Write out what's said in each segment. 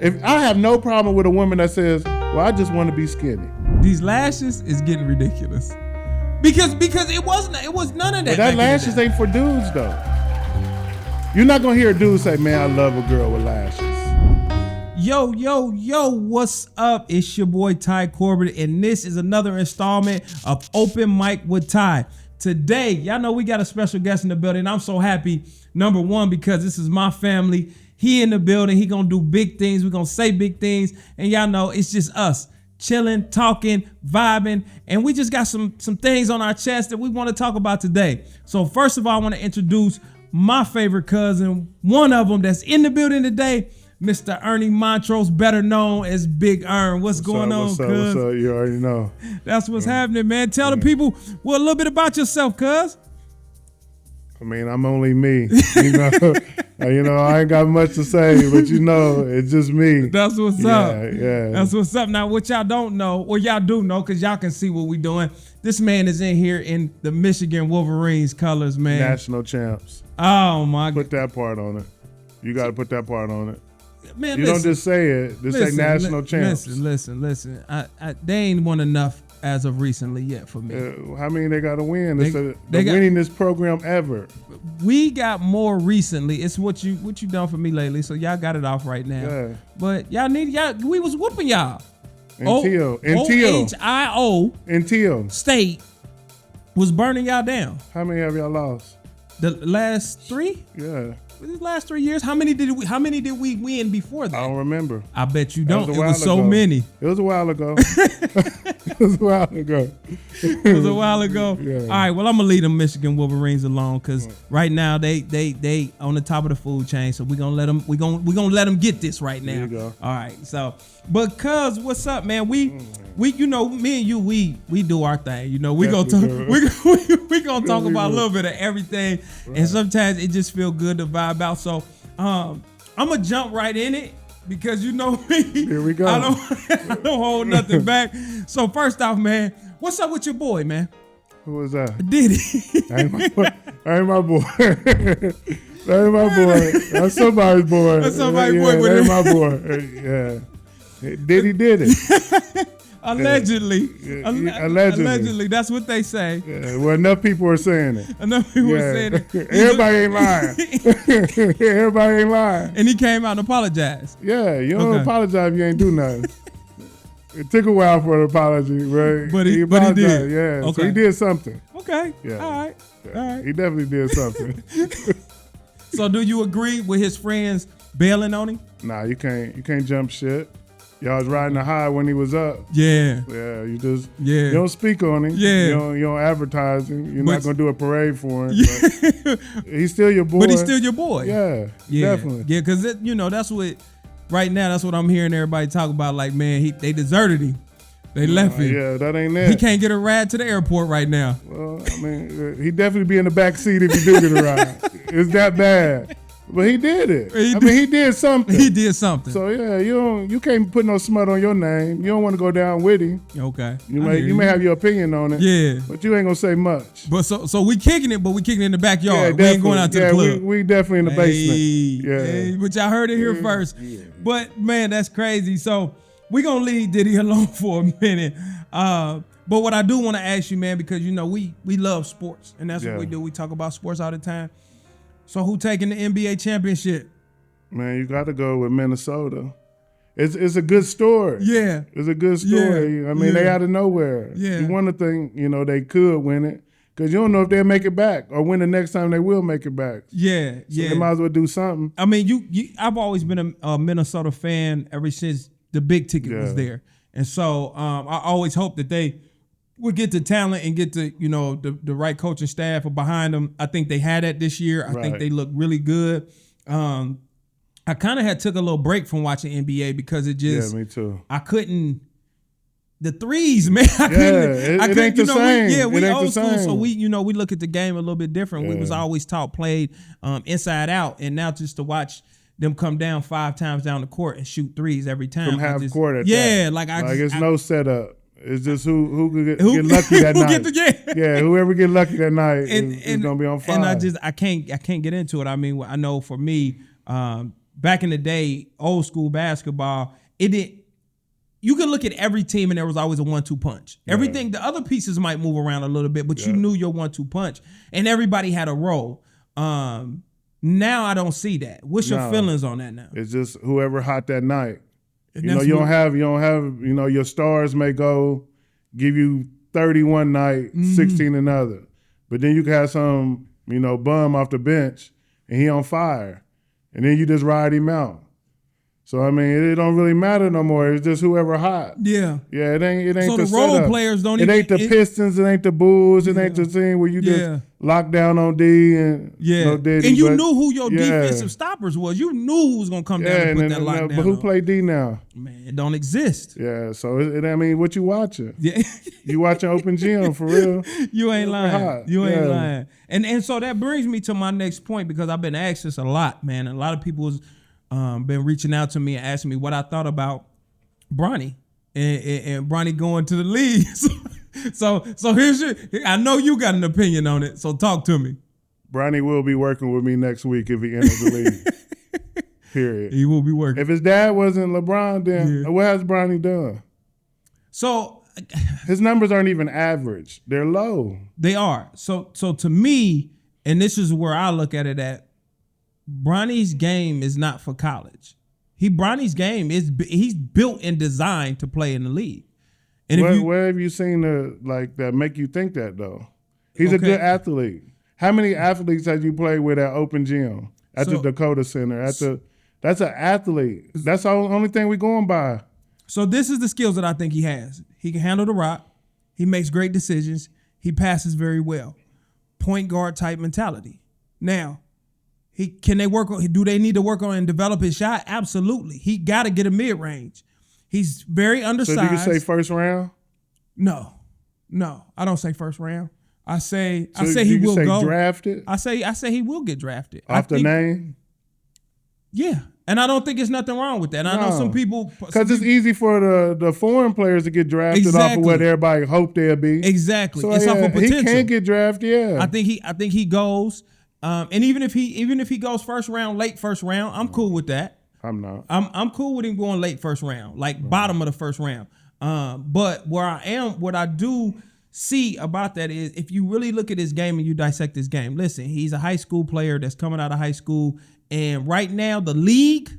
If I have no problem with a woman that says, well, I just want to be skinny. These lashes is getting ridiculous. Because it was none of that. But that lashes ain't for dudes though. You're not gonna hear a dude say, man, I love a girl with lashes. Yo, what's up? It's your boy Ty Corbitt, and this is another installment of Open Mic with Ty. Today, y'all know we got a special guest in the building. I'm so happy, number one, because this is my family. He in the building. He gonna do big things. We're gonna say big things. And y'all know it's just us chilling, talking, vibing. And we just got some things on our chest that we want to talk about today. So first of all, I want to introduce my favorite cousin, one of them that's in the building today, Mr. Ernie Montrose, better known as Big Ern. What's going on, cuz? What's up? You already know. That's what's happening, man. Tell the people a little bit about yourself, cuz. I mean, I'm only me. You know, I ain't got much to say, but you know, it's just me. That's what's up. Yeah. That's what's up. Now, what y'all don't know, or y'all do know, because y'all can see what we doing. This man is in here in the Michigan Wolverines colors, man. National champs. Oh, my God. Put that part on it. You got to put that part on it. Man, you don't just say it. Just say national champs. Listen. They ain't won enough as of recently yet for me. How many they got to win? It's the winningest program ever. We got more recently. It's what you done for me lately. So y'all got it off right now. Yeah. But we was whooping y'all. Until State was burning y'all down. How many have y'all lost? The last 3? Yeah. The last 3 years, how many did we win before that? I don't remember. I bet you don't. It was so many. It was a while ago. It was a while ago. Yeah. All right. Well, I'm gonna leave the Michigan Wolverines alone because right now they on the top of the food chain. So we gonna let them. We gonna let them get this right now. There you go. All right. So, but cuz, what's up, man? We you know, me and you we do our thing. You know, we gonna talk. We gonna talk about a little bit of everything, right. And sometimes it just feel good to vibe out. So, I'm gonna jump right in it. Because you know me, here we go. I don't hold nothing back. So first off, man, what's up with your boy, man? Who was that? Diddy. That ain't my boy. That ain't my boy. That's somebody's boy. That's somebody's boy. That ain't my boy. Yeah. Diddy did it. Allegedly. Allegedly. That's what they say. Yeah, well, enough people are saying it. Enough people are saying it. Everybody ain't lying. Everybody ain't lying. And he came out and apologized. Yeah, you don't apologize if you ain't do nothing. It took a while for an apology, right? But he did. Yeah, okay. So he did something. Okay. Yeah. All right. He definitely did something. So do you agree with his friends bailing on him? Nah, you can't jump shit. Y'all was riding the high when he was up. Yeah. Yeah, you don't speak on him. Yeah. You don't advertise him. You're not going to do a parade for him. Yeah. He's still your boy. But he's still your boy. Yeah, definitely. Yeah, because, that's what, right now, that's what I'm hearing everybody talk about. Like, man, they deserted him. They left him. Yeah, that ain't it. He can't get a ride to the airport right now. Well, I mean, he definitely be in the back seat if you do get a ride. It's that bad. But he did it. He did something. He did something. So yeah, you can't put no smut on your name. You don't want to go down with him. Okay. You may have your opinion on it. Yeah. But you ain't gonna say much. But so we kicking it, but we kicking it in the backyard. We ain't going out to the club. We definitely in the basement. Yeah. Hey, but y'all heard it here first. Yeah. But man, that's crazy. So we gonna leave Diddy alone for a minute. But what I do want to ask you, man, because we love sports and that's what we do. We talk about sports all the time. So who taking the NBA championship? Man, you got to go with Minnesota. It's a good story. Yeah. It's a good story. I mean, they out of nowhere. Yeah. You want to think, they could win it because you don't know if they'll make it back or when the next time they will make it back. Yeah, so they might as well do something. I mean, I've always been a Minnesota fan ever since the big ticket was there. And so I always hope that they would get the talent and get the right coaching staff behind them. I think they had that this year. I think they look really good. I kind of took a little break from watching NBA because it just me too. I couldn't the threes, man. I couldn't. It ain't the same. We old school, so we look at the game a little bit different. We was always taught played inside out, and now just to watch them come down 5 times down the court and shoot threes every time from half court. It's no setup. It's just who could get lucky that night. Whoever get lucky that night is gonna be on fire. And I can't get into it. I mean, I know for me, back in the day, old school basketball, you could look at every team and there was always a 1-2 punch. Everything, the other pieces might move around a little bit, but you knew your 1-2 punch, and everybody had a role. Now I don't see that. What's your feelings on that now? It's just whoever hot that night. You don't have, your stars may give you 30 one night, 16 another. But then you can have some, bum off the bench and he on fire. And then you just ride him out. So, it don't really matter no more. It's just whoever hot. Yeah. Yeah, it ain't so the role setup. Players don't it ain't the Pistons, it ain't the Bulls, it ain't the team where you just lock down on D and Diddy. And you knew who your defensive stoppers was. You knew who was going to come down and put that lockdown But who on. play D now? Man, it don't exist. Yeah, so what you watching? Yeah. You watching Open Gym for real? You ain't lying. You ain't lying. And so that brings me to my next point, because I've been asked this a lot, man. A lot of people's been reaching out to me and asking me what I thought about Bronny and Bronny going to the league. So here's I know you got an opinion on it, so talk to me. Bronny will be working with me next week if he enters the league. Period. He will be working. If his dad wasn't LeBron, then what has Bronny done? So his numbers aren't even average. They're low. They are. So to me, and this is where I look at it at, Bronny's game is not for college. Bronny's game he's built and designed to play in the league. And where have you seen that make you think that though? He's a good athlete. How many athletes have you played with at Open Gym, at the Dakota Center? That's an athlete. That's the only thing we're going by. So this is the skills that I think he has. He can handle the rock. He makes great decisions. He passes very well. Point guard type mentality. Now, do they need to work on and develop his shot? Absolutely. He got to get a mid-range. He's very undersized. So do you say first round? No, I don't say first round. I say he will go drafted. I say he will get drafted off the name. Yeah, and I don't think there's nothing wrong with that. I know some people, because it's easy for the foreign players to get drafted off of what everybody hoped they'd be. Exactly, so it's off of potential. He can't get drafted. Yeah, I think he goes. And even if he goes first round, late first round, I'm cool with that. I'm not. I'm cool with him going late first round, like bottom of the first round. But what I do see about that is, if you really look at his game and you dissect his game, listen, he's a high school player that's coming out of high school, and right now the league,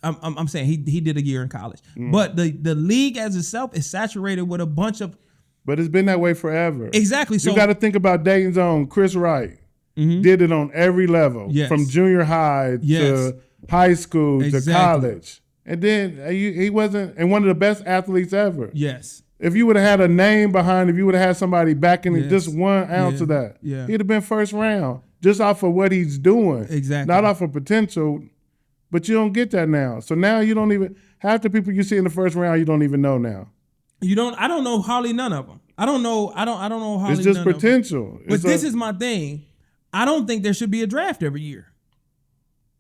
I'm saying he did a year in college, but the league as itself is saturated with a bunch of. But it's been that way forever. Exactly. So you got to think about Dayton's own Chris Wright. Did it on every level, from junior high to high school to college. And then he wasn't, and one of the best athletes ever. Yes. If you would have had a name behind, if you would have had somebody backing it, just 1 ounce of that, he'd have been first round, just off of what he's doing. Exactly. Not off of potential, but you don't get that now. So now you don't even, half the people you see in the first round, you don't even know now. I don't know hardly none of them. I don't know hardly. It's just potential. But this is my thing. I don't think there should be a draft every year.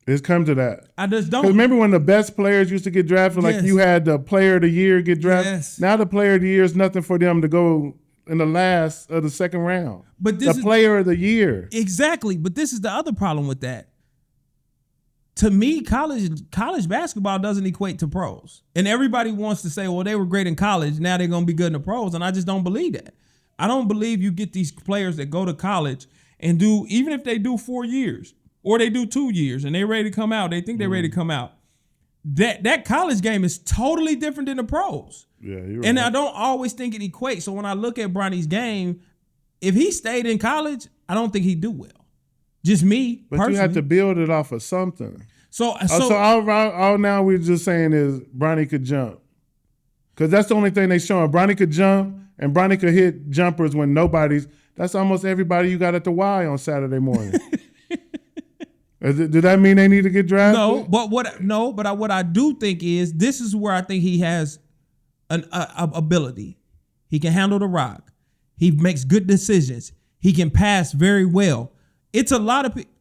It's come to that. I just don't. Because remember when the best players used to get drafted, like you had the player of the year get drafted? Yes. Now the player of the year is nothing for them to go in the last of the second round. But this is player of the year. Exactly. But this is the other problem with that. To me, college basketball doesn't equate to pros. And everybody wants to say, well, they were great in college, now they're going to be good in the pros. And I just don't believe that. I don't believe you get these players that go to college and do, even if they do 4 years or they do 2 years and they're ready to come out, they think they're ready to come out. That college game is totally different than the pros. Yeah, you're right. And I don't always think it equates. So when I look at Bronny's game, if he stayed in college, I don't think he'd do well. Just me, but personally. You have to build it off of something. So all now we're just saying is Bronny could jump. Because that's the only thing they showing. Bronny could jump and Bronny could hit jumpers when nobody's. That's almost everybody you got at the Y on Saturday morning. Do that mean they need to get drafted? No, but what I do think is this is where I think he has an ability. He can handle the rock. He makes good decisions. He can pass very well. It's a lot of people.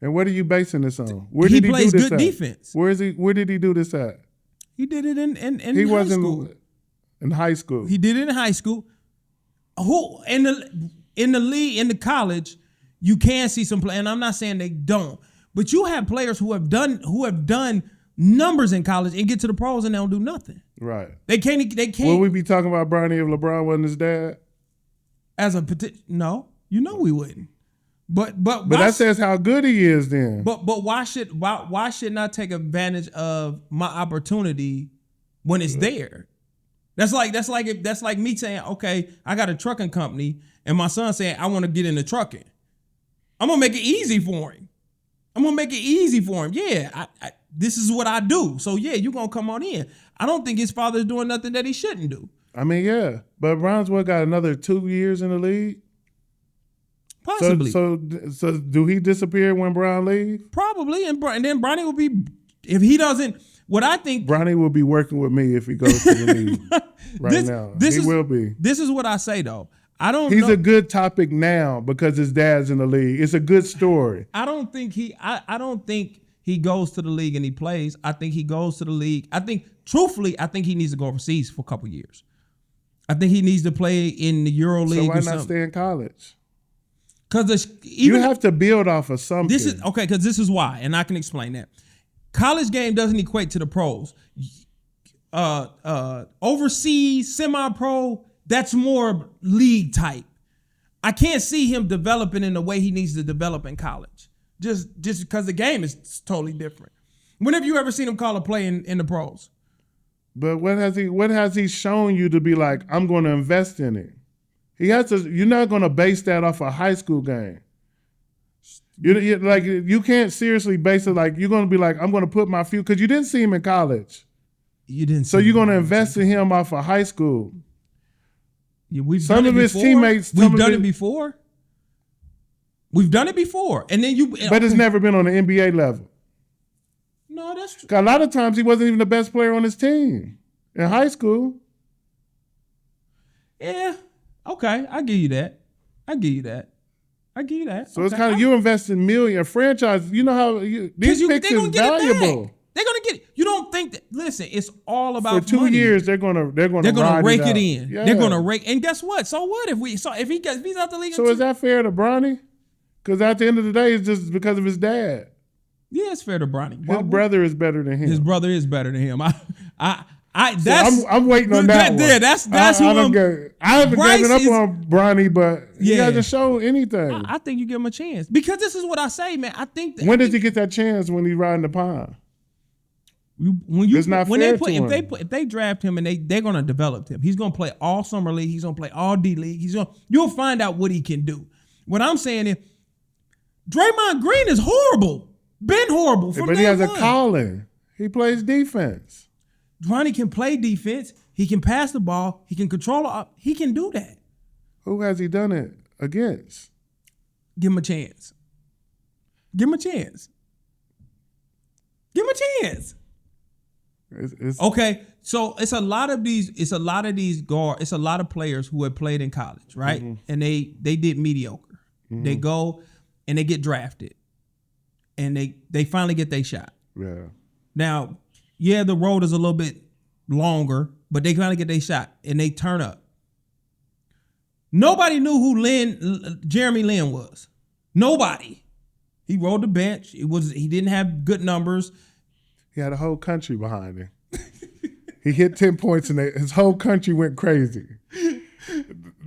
And what are you basing this on? Where did he plays do this good at? Defense. Where did he do this at? He did it in he high wasn't school. In high school. He did it in high school. Who in the league, in the college, you can see some play, and I'm not saying they don't, But you have players who have done numbers in college and get to the pros and they don't do nothing. Right. They can't. Will we be talking about Bronny if LeBron wasn't his dad? No, we wouldn't. But that says how good he is then. But why should I take advantage of my opportunity when it's there? That's like me saying, okay, I got a trucking company and my son saying I want to get into trucking. I'm gonna make it easy for him. Yeah, this is what I do. So yeah, you're gonna come on in. I don't think his father's doing nothing that he shouldn't do. I mean, yeah, but Brownsville got another 2 years in the league. Possibly. So do he disappear when Brown leaves? Probably, and then Bronny will be, if he doesn't. What I think, Bronny will be working with me if he goes to the league now. He will be. This is what I say though. He's a good topic now because his dad's in the league. It's a good story. I don't think he goes to the league and he plays. I think he goes to the league. I think he needs to go overseas for a couple years. I think he needs to play in the Euro League. So why not stay in college? Because you have to build off of something. Because this is why, and I can explain that. College game doesn't equate to the pros. Overseas, semi-pro, that's more league type. I can't see him developing in the way he needs to develop in college. Just because the game is totally different. When have you ever seen him call a play in the pros? But what has he shown you to be like, I'm going to invest in it? He has to. You're not going to base that off a high school game. You can't seriously base it like you're going to be like, I'm going to put my few, because you didn't see him in college. You didn't. So you're going to invest in him off of high school. Yeah, We've done it before. We've done it before, and then But it's never been on the NBA level. No, that's true. A lot of times he wasn't even the best player on his team in high school. Yeah. Okay, I give you that. So it's kind of you investing million franchise. You know how these picks is valuable. They're gonna get it. You don't think that? Listen, it's all about for 2 money. years. They're gonna rake it in. Yeah. They're gonna rake. And guess what? So what if he's out the league? So is that fair to Bronny? Because at the end of the day, it's just because of his dad. Yeah, it's fair to Bronny. His brother is better than him. His brother is better than him. I'm waiting on that one. Yeah, that's I haven't given up on Bronny, but he hasn't shown anything. I think you give him a chance because this is what I say, man. I think. When does he get that chance when he's riding the pond? If they draft him and they're gonna develop him, he's gonna play all summer league. He's gonna play all D league. You'll find out what he can do. What I'm saying is, Draymond Green is horrible. Been horrible from but day he has one. a calling. He plays defense. Bronny can play defense. He can pass the ball. He can control it. He can do that. Who has he done it against? Give him a chance. Okay, so it's a lot of players who have played in college, right? Mm-hmm. And they did mediocre. Mm-hmm. They go and they get drafted, and they finally get their shot. Yeah. Now, yeah, the road is a little bit longer, but they finally get their shot and they turn up. Nobody knew who Jeremy Lin was. Nobody. He rode the bench. He didn't have good numbers. He had a whole country behind him. He hit 10 points and his whole country went crazy.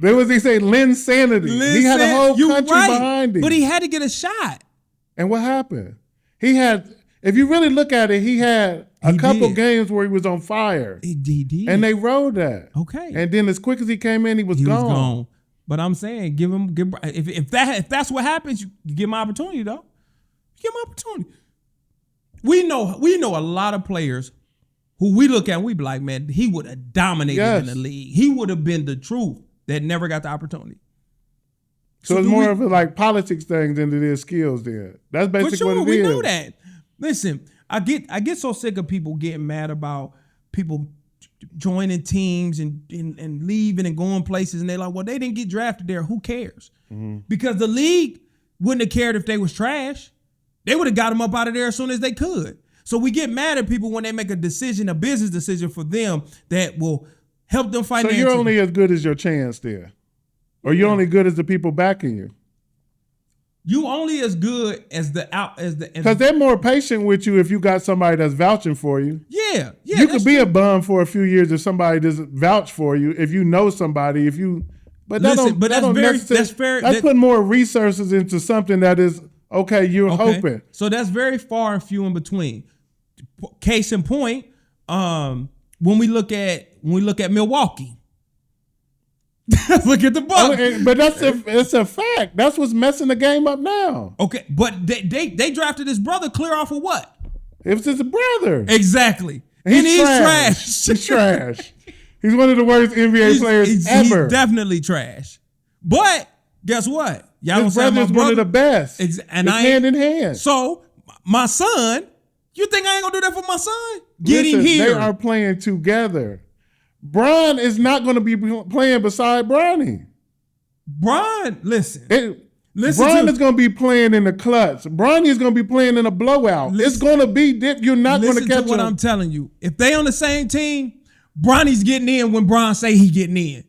There was, they say, Lin sanity. He had a whole country behind him. But he had to get a shot. And what happened? He had, if you really look at it, he had a couple games where he was on fire. He did. And they rode that. Okay. And then as quick as he came in, he was gone. But I'm saying, if that's what happens, you give him opportunity, though. Give him opportunity. We know a lot of players who we look at and we be like, man, he would have dominated in the league. He would have been the truth that never got the opportunity. So it's more of a like politics thing than it is skills then. That's basically what it is. We know that. Listen, I get so sick of people getting mad about people joining teams and leaving and going places, and they're like, well, they didn't get drafted there. Who cares? Mm-hmm. Because the league wouldn't have cared if they was trash. They would have got them up out of there as soon as they could. So we get mad at people when they make a business decision for them that will help them financially. So you're only as good as your chance there. Or you're only good as the people backing you. You only as good as because they're more patient with you if you got somebody that's vouching for you. Yeah. You could be a bum for a few years if somebody doesn't vouch for you. If you know somebody, but that's fair. That's putting more resources into something that is okay. You're hoping. So that's very far and few in between. Case in point, when we look at Milwaukee. Look at the Bucks. But it's a fact. That's what's messing the game up now. Okay, but they drafted his brother clear off of what? It was his brother. Exactly. He's trash. He's trash. He's one of the worst NBA players ever. He's definitely trash. But guess what? Y'all his brother's one of the best. And it's hand in hand. So my son, you think I ain't gonna do that for my son? Get him here. They are playing together. Bron is not going to be playing beside Bronny. Bron, listen. Bron is going to be playing in the clutch. Bronny is going to be playing in a blowout. It's going to be you're not going to catch what I'm telling you. If they on the same team, Bronny's getting in when Bron say he getting in.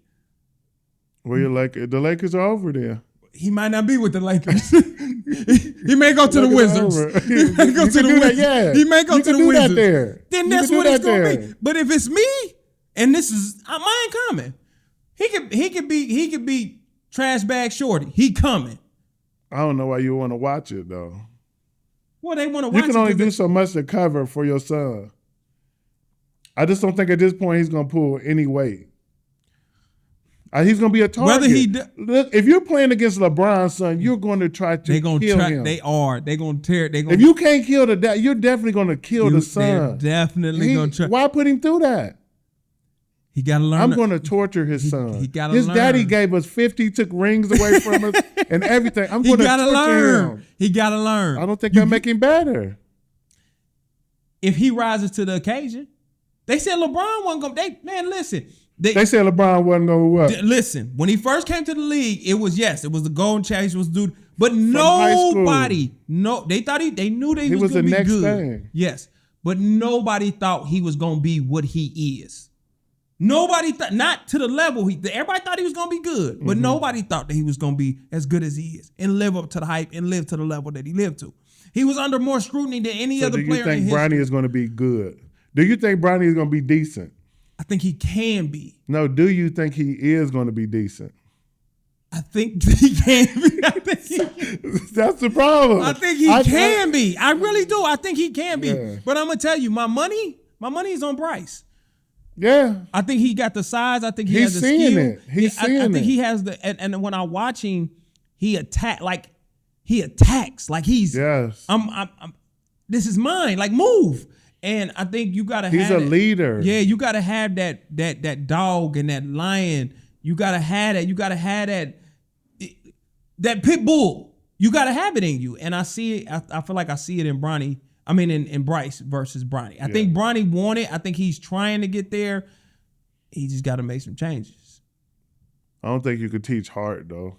Well, the Lakers are over there. He might not be with the Lakers. he may go to the Wizards. He may go to the Wizards. Yeah. He may go to the Wizards. There. Then that's what it's going to be. But if it's me, and this is mine coming. He could be trash bag shorty. He coming. I don't know why you want to watch it though. Well, they want to watch it. You can only do so much to cover for your son. I just don't think at this point he's going to pull any weight. He's going to be a target. Look, if you're playing against LeBron's son, you're going to try to kill him. They are. They're going to tear. If you can't kill the dad, you're definitely going to kill the son. They're definitely going to try. Why put him through that? He got to learn. I'm going to torture his son. He got to learn. His daddy gave us 50, took rings away from us, and everything. I'm going to torture him. He got to learn. I don't think that'll make him better. If he rises to the occasion, they said LeBron wasn't going. Listen. They said LeBron wasn't going to what? Listen, when he first came to the league, it was the golden chase was dude, but nobody, they knew he was going to be good. Thing. Yes, but nobody thought he was going to be what he is. Nobody thought, not to the level everybody thought he was going to be good, but nobody thought that he was going to be as good as he is and live up to the hype and live to the level that he lived to. He was under more scrutiny than any other player. Do you think Bronny is going to be good? Do you think Bronny is going to be decent? I think he can be. No, do you think he is going to be decent? I think he can be. That's the problem. I think he can be. I really do. I think he can be. Yeah. But I'm going to tell you, my money is on Bryce. Yeah. I think he got the size. I think he's has the skill. He's seeing it. I think he has the and when I watch him, he attacks like he's yes. I'm this is mine. Like move. And I think you gotta have. He's a leader. Yeah, you gotta have that dog and that lion. You gotta have that. You gotta have that pit bull. You gotta have it in you. And I see it. I feel like I see it in Bronny. I mean, in Bryce versus Bronny. I think Bronny won it. I think he's trying to get there. He just got to make some changes. I don't think you could teach heart though.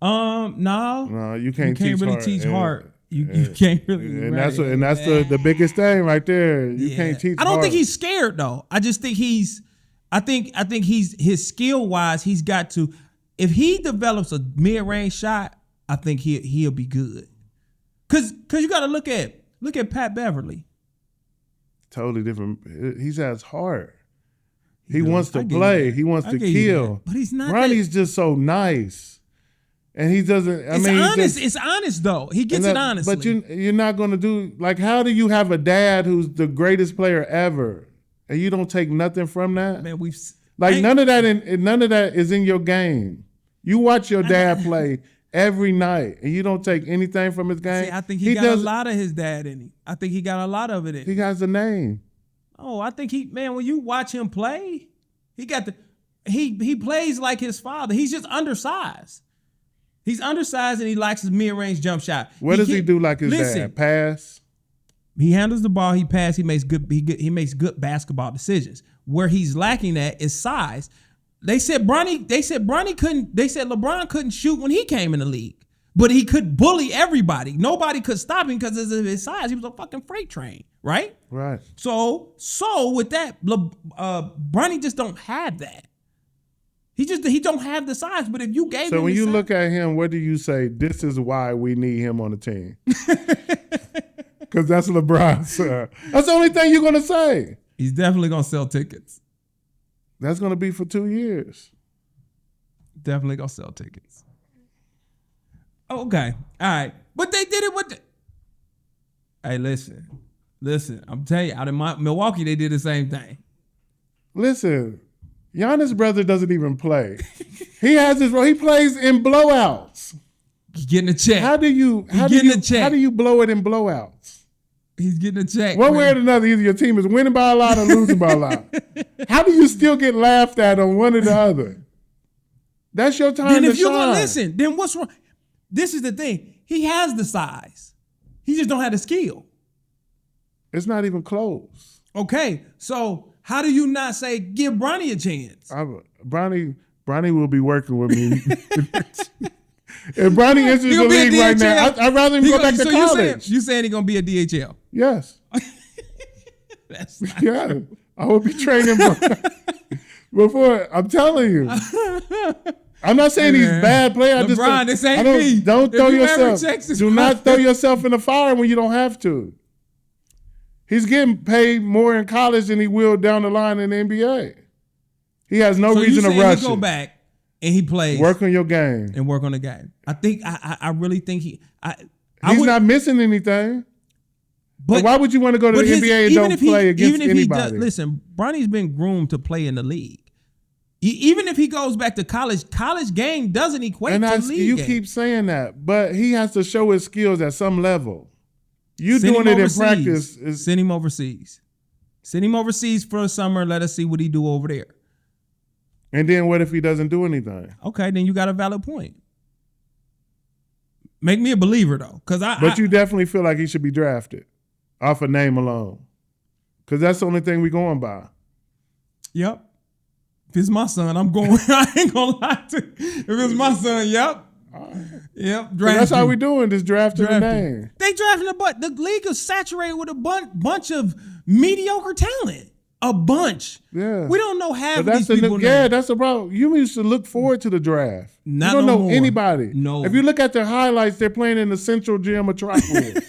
No, you can't really teach heart. You can't really, and that's the biggest thing right there. You can't teach. I don't think he's scared though. I just think I think he's his skill wise. He's got to. If he develops a mid range shot, I think he'll be good. Cause you got to look at Pat Beverly. Totally different. He has heart. He wants to play. He wants to kill. But he's not. Ronnie's just so nice. And he doesn't. It's honest though. He gets it honestly. But you're not going to do like. How do you have a dad who's the greatest player ever, and you don't take nothing from that? Man, none of that is in your game. You watch your dad play every night, and you don't take anything from his game. See, I think he got a lot of his dad in him. I think he got a lot of it in him. He has a name. Oh, I think when you watch him play, he plays like his father. He's just undersized. He's undersized and he likes his mid-range jump shot. What does he do like his dad? Pass? He handles the ball, he passes, he makes good basketball decisions. Where he's lacking at is size. They said LeBron couldn't shoot when he came in the league. But he could bully everybody. Nobody could stop him because of his size. He was a fucking freight train, right? Right. So with that, Bronny just don't have that. He don't have the size. But if you gave him, so when you size, look at him, what do you say? This is why we need him on the team. Because that's LeBron's son. That's the only thing you're gonna say. He's definitely gonna sell tickets. That's gonna be for 2 years. Definitely gonna sell tickets. Okay, all right, but they did it with. Hey, listen. I'm telling you, out in Milwaukee, they did the same thing. Listen, Giannis' brother doesn't even play. He has his role. He plays in blowouts. He's getting a check. How do you blow it in blowouts? He's getting a check. One way or another, either your team is winning by a lot or losing by a lot. How do you still get laughed at on one or the other? That's your time to shine. Then if you're gonna listen, then what's wrong? This is the thing. He has the size. He just don't have the skill. It's not even close. Okay, so how do you not say give Bronny a chance? Bronny will be working with me. If Bronny enters the league right now, I'd rather him go back to college. You saying he's gonna be a DHL? Yes. That's not true. I will be training before. I'm telling you. I'm not saying he's a bad player. LeBron, this ain't me. Don't throw yourself. Do not throw yourself in the fire when you don't have to. He's getting paid more in college than he will down the line in the NBA. He has no reason to rush. He go back and he plays. Work on your game and work on the game. I think I really think he's not missing anything. But why would you want to go to the NBA and don't play against anybody? Listen, Bronny's been groomed to play in the league. Even if he goes back to college game doesn't equate to league game. You keep saying that, but he has to show his skills at some level. You doing it in practice. Send him overseas. Send him overseas for a summer. Let us see what he do over there. And then what if he doesn't do anything? Okay, then you got a valid point. Make me a believer though, But you definitely feel like he should be drafted off a name alone, because that's the only thing we going by. Yep. If it's my son, I'm going. I ain't gonna lie to you. If it's my son, yep. Yep. That's how we doing this drafting the name. They drafting the league is saturated with a bunch of mediocre talent. A bunch. Yeah. We don't know half of these people. That's the problem. You used to look forward to the draft. You don't know anybody. No. If you look at their highlights, they're playing in the Central Gym of Trotwood.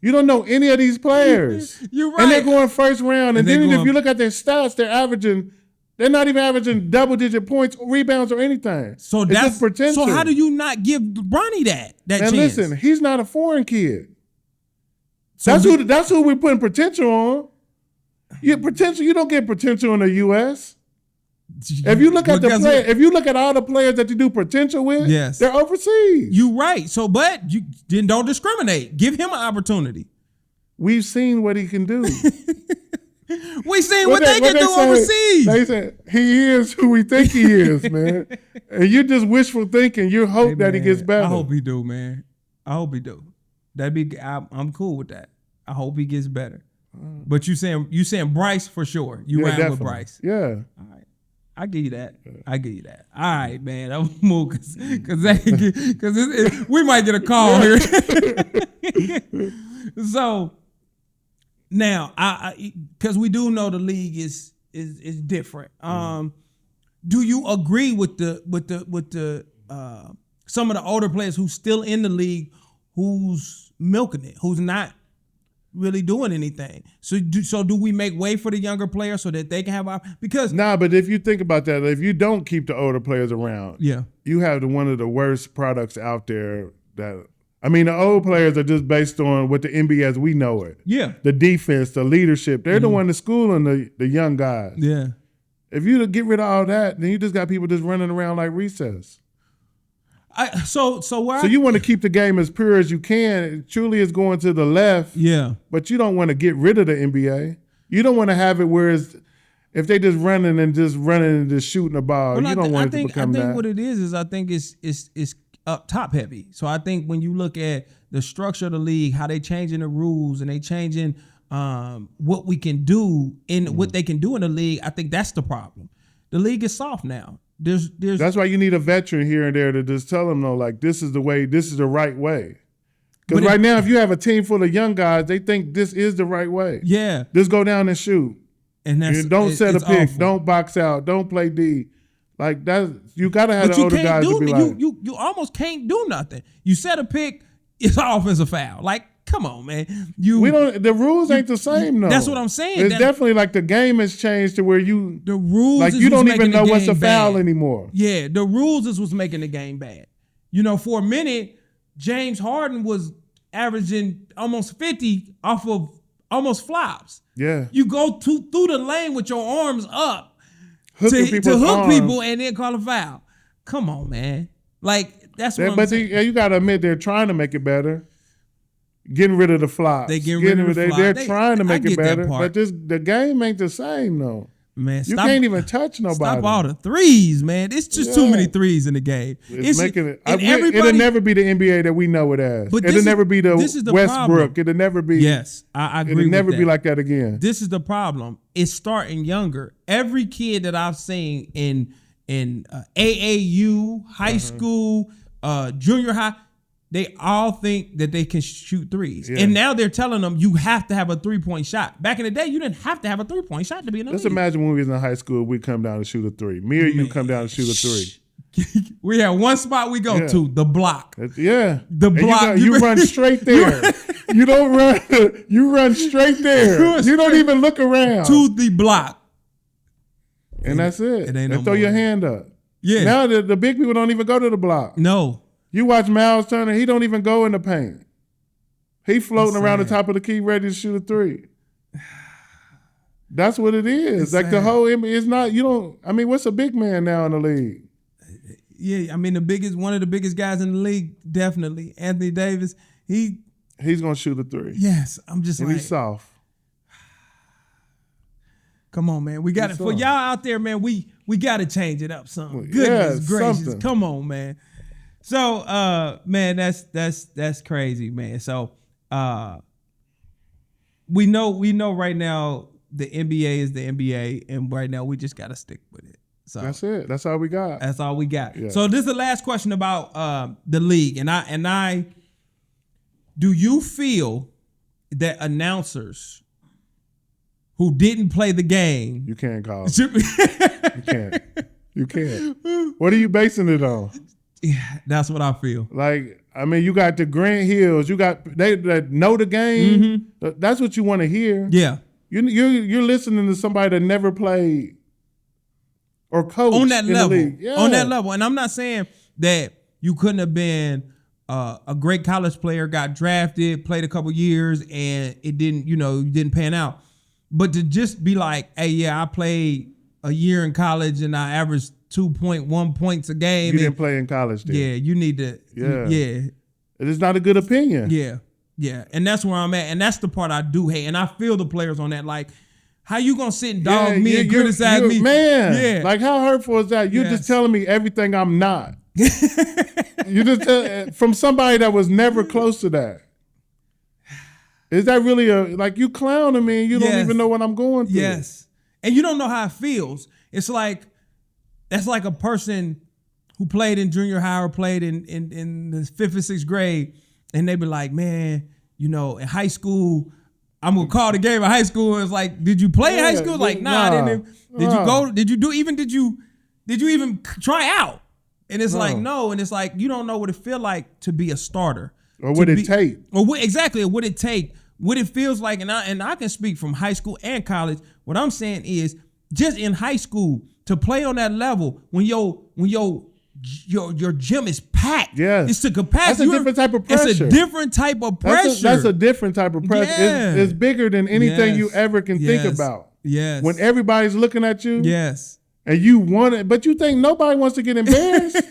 You don't know any of these players. You're right. And they're going first round. And then if you look at their stats, they're not even averaging double-digit points, rebounds, or anything. So it's just potential. So how do you not give Bronny that chance? And listen, he's not a foreign kid. So that's who we're putting potential on. You don't get potential in the U.S. If you look at if you look at all the players that you do potential with, yes, they're overseas. You're right. So, but you then don't discriminate. Give him an opportunity. We've seen what he can do. We seen what they can do overseas. They said he is who we think he is, man. And you just wishful thinking. You hope that he gets better. I hope he do, man. I hope he do. I'm cool with that. I hope he gets better. But you saying Bryce for sure. You ran with Bryce. Yeah. All right. I give you that. All right, man. I'm move because we might get a call here. So now, because we do know the league is different. Do you agree with the some of the older players who's still in the league, who's milking it, who's not really doing anything? So do we make way for the younger players so that they can have because but if you think about that, if you don't keep the older players around, you have one of the worst products out there. The old players are just based on what the NBA as we know it. Yeah. The defense, the leadership, they're the one that's schooling the young guys. Yeah. If you get rid of all that, then you just got people just running around like recess. So you want to keep the game as pure as you can. It truly is going to the left. Yeah. But you don't want to get rid of the NBA. You don't want to have it where if they just running and just shooting the ball, you don't want it to become that. I think what it is I think it's up top heavy. So I think when you look at the structure of the league, how they changing the rules and they changing what we can do in what they can do in the league, I think that's the problem. The league is soft now. That's why you need a veteran here and there to just tell them, this is the way, this is the right way. Because right now, if you have a team full of young guys, they think this is the right way. Yeah. Just go down and shoot. And don't set a pick. Awful. Don't box out. Don't play D. Like that, you gotta have the older guys to be like, you almost can't do nothing. You set a pick, it's an offensive foul. Like, come on, man. The rules ain't the same though. That's what I'm saying. It's definitely like the game has changed to where the rules like you don't even know what's a foul anymore. Yeah, the rules is what's making the game bad. You know, for a minute, James Harden was averaging almost 50 off of almost flops. Yeah. You go through the lane with your arms up to hook people and then call a foul. Come on, man. Like, that's what I'm saying. You got to admit, they're trying to make it better. Getting rid of the flops. They're trying to make it better. But the game ain't the same, though. Man, you can't even touch nobody. Stop all the threes, man. It's just too many threes in the game. It'll never be the NBA that we know it as. It'll never be the Westbrook. Problem. It'll never be. Yes, I agree. It'll never be like that again. This is the problem. It's starting younger. Every kid that I've seen in AAU, high school, junior high, they all think that they can shoot threes. Yeah. And now they're telling them you have to have a 3-point shot. Back in the day, you didn't have to have a 3-point shot to be in the league. Let's imagine when we was in high school, we come down and shoot a 3. Me or you come down and shoot a 3. We have one spot we go to, the block. Yeah. The block. You run straight there. You don't run. You run straight there. You don't even look around. To the block. And that's it. And throw your hand up. Yeah. Now the big people don't even go to the block. No. You watch Miles Turner, he don't even go in the paint. He floating around the top of the key ready to shoot a 3. That's what it is. It's like sad. The whole, it's not, what's a big man now in the league? Yeah, I mean, one of the biggest guys in the league, definitely. Anthony Davis, he's going to shoot a 3. Yes, I'm just and like. He's soft. Come on, man. We got it. For y'all out there, man, we got to change it up some. Goodness gracious. Something. Come on, man. So, man, that's crazy, man. So, we know right now the NBA is the NBA, and right now we just got to stick with it. So that's it. That's all we got. That's all we got. Yeah. So this is the last question about the league, and I do you feel that announcers who didn't play the game, you can't call them. You can't. What are you basing it on? Yeah, that's what I feel. Like, I mean, you got the Grant Hills. You got they that know the game. Mm-hmm. That's what you want to hear. Yeah, you're listening to somebody that never played or coached on that level. The league. Yeah. On that level, and I'm not saying that you couldn't have been a great college player, got drafted, played a couple years, and it didn't pan out. But to just be like, hey, yeah, I played a year in college and I averaged 2.1 points a game. You didn't play in college, then. Yeah, you need to. Yeah. It is not a good opinion. Yeah. And that's where I'm at. And that's the part I do hate. And I feel the players on that. Like, how you going to sit and dog me and criticize me? Man, yeah. Like, how hurtful is that? You're just telling me everything I'm not. You just from somebody that was never close to that. Is that really you clowning me and you don't even know what I'm going through? Yes. And you don't know how it feels. It's like, that's like a person who played in junior high or played in the 5th or 6th grade, and they be like, man, in high school, I'm gonna call the game in high school. And it's like, did you play in high school? Like, nah, I didn't. Did you go? Did you do even? Did you even try out? And it's like, no. And it's like, you don't know what it feel like to be a starter. Or what it take. Or what it take. What it feels like. And I can speak from high school and college. What I'm saying is, just in high school, to play on that level, when your gym is packed, it's to capacity. That's a different type of pressure. It's a different type of pressure. That's a different type of pressure. Yeah. It's bigger than anything you ever can think about. Yes. When everybody's looking at you. Yes. And you want it, but you think nobody wants to get embarrassed.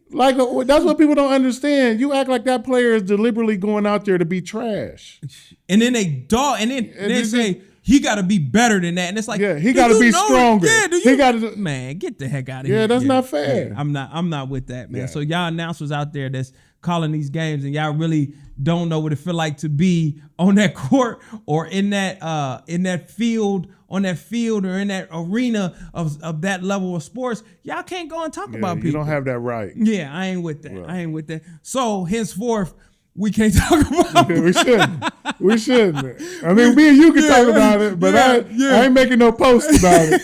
Like, that's what people don't understand. You act like that player is deliberately going out there to be trash. And then they say, he got to be better than that. And it's like, he got to be stronger. He got to. Man, get the heck out of here. Yeah, that's not fair. Yeah, I'm not with that, man. Yeah. So y'all announcers out there that's calling these games and y'all really don't know what it feel like to be on that court or in that field, on that field or in that arena of that level of sports, y'all can't go and talk about people. You don't have that right. Yeah, I ain't with that. Right. I ain't with that. So henceforth, we can't talk about. We shouldn't. We shouldn't. I mean, me and you can talk about it, but I ain't making no posts about it.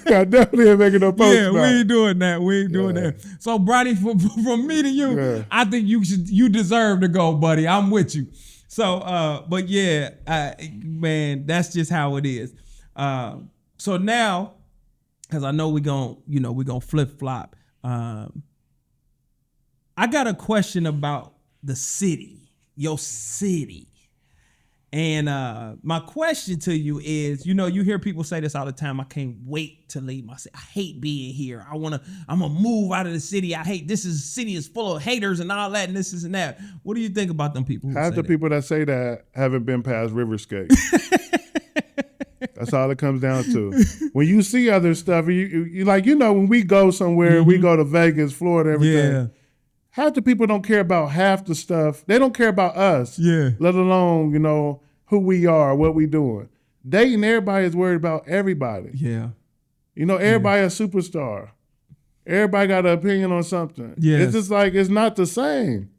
I definitely ain't making no posts about it. Yeah, we ain't doing that. We ain't doing that. So, Bronny, from me to you, I think you deserve to go, buddy. I'm with you. So, but yeah, man, that's just how it is. So now, because I know we're gonna flip flop. I got a question about the city, your city. And my question to you is, you hear people say this all the time. I can't wait to leave my city. I hate being here. I'm gonna move out of the city. I hate city is full of haters and all that and this and that. What do you think about them people? Half the people that say that haven't been past Riverscape. That's all it comes down to. When you see other stuff, you like, when we go somewhere, we go to Vegas, Florida, everything. Yeah. Half the people don't care about half the stuff. They don't care about us, let alone, who we are, what we doing. Dayton, everybody is worried about everybody. Yeah. Everybody a superstar. Everybody got an opinion on something. Yeah. It's just like, it's not the same.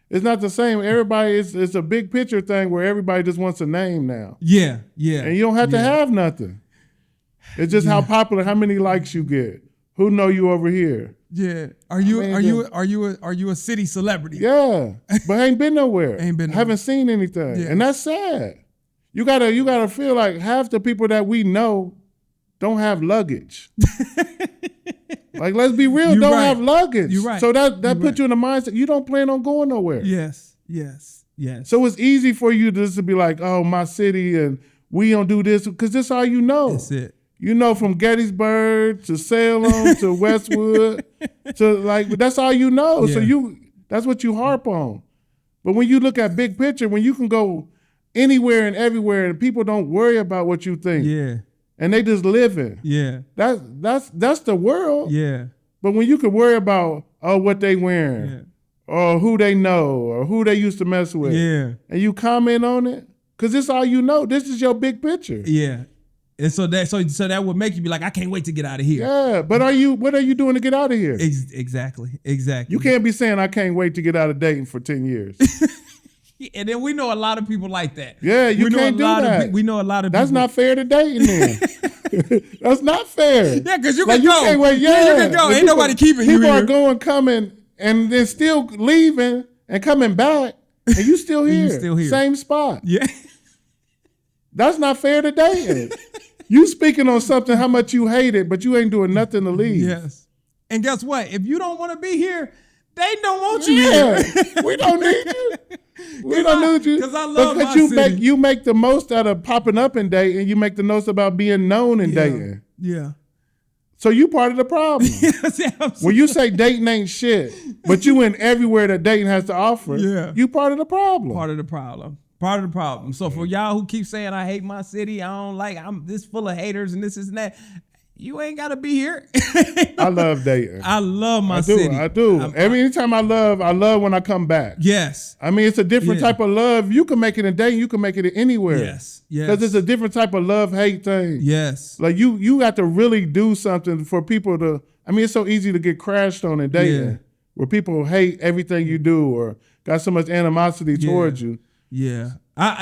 It's not the same. Everybody, it's a big picture thing where everybody just wants a name now. Yeah, yeah. And you don't have to have nothing. It's just how popular, how many likes you get. Who know you over here? Yeah. Are you a city celebrity? Yeah. But ain't been nowhere. Haven't seen anything. Yeah. And that's sad. You gotta feel like half the people that we know don't have luggage. Like, let's be real, don't have luggage. You're right. So that puts you in the mindset, you don't plan on going nowhere. Yes. So it's easy for you just to be like, oh, my city, and we don't do this, because this is all you know. That's it. From Gettysburg to Salem to Westwood to that's all you know. Yeah. So that's what you harp on. But when you look at big picture, when you can go anywhere and everywhere and people don't worry about what you think. Yeah. And they just living. Yeah. That's the world. Yeah. But when you can worry about what they wearing or who they know or who they used to mess with. Yeah. And you comment on it, because this is all you know. This is your big picture. Yeah. And so that would make you be like, I can't wait to get out of here. Yeah, but what are you doing to get out of here? Exactly. You can't be saying I can't wait to get out of Dayton for 10 years. And then we know a lot of people like that. Yeah, you can't do that. We know a lot of people. That's not fair to Dayton then. That's not fair. Yeah, because you can go. You can go. Ain't nobody keeping you here. People are coming, and then still leaving and coming back, and you still here. You still here. Same spot. Yeah. That's not fair to Dayton. You speaking on something, how much you hate it, but you ain't doing nothing to leave. Yes. And guess what? If you don't want to be here, they don't want you here. We don't need you. We don't need you. Because I love my city. You make the most out of popping up in Dayton. You make the most about being known in Dayton. Yeah. So you part of the problem. Yes, when you say Dayton ain't shit, but you in everywhere that Dayton has to offer, you part of the problem. Part of the problem. So for y'all who keep saying I hate my city, I'm this full of haters and this and that, you ain't gotta be here. I love Dayton. I love my city. I do. Anytime I love when I come back. Yes. I mean, it's a different type of love. You can make it in Dayton. You can make it anywhere. Yes. Because it's a different type of love-hate thing. Yes. Like you got to really do something for people to. I mean, it's so easy to get crashed on in Dayton, where people hate everything you do or got so much animosity towards you. Yeah.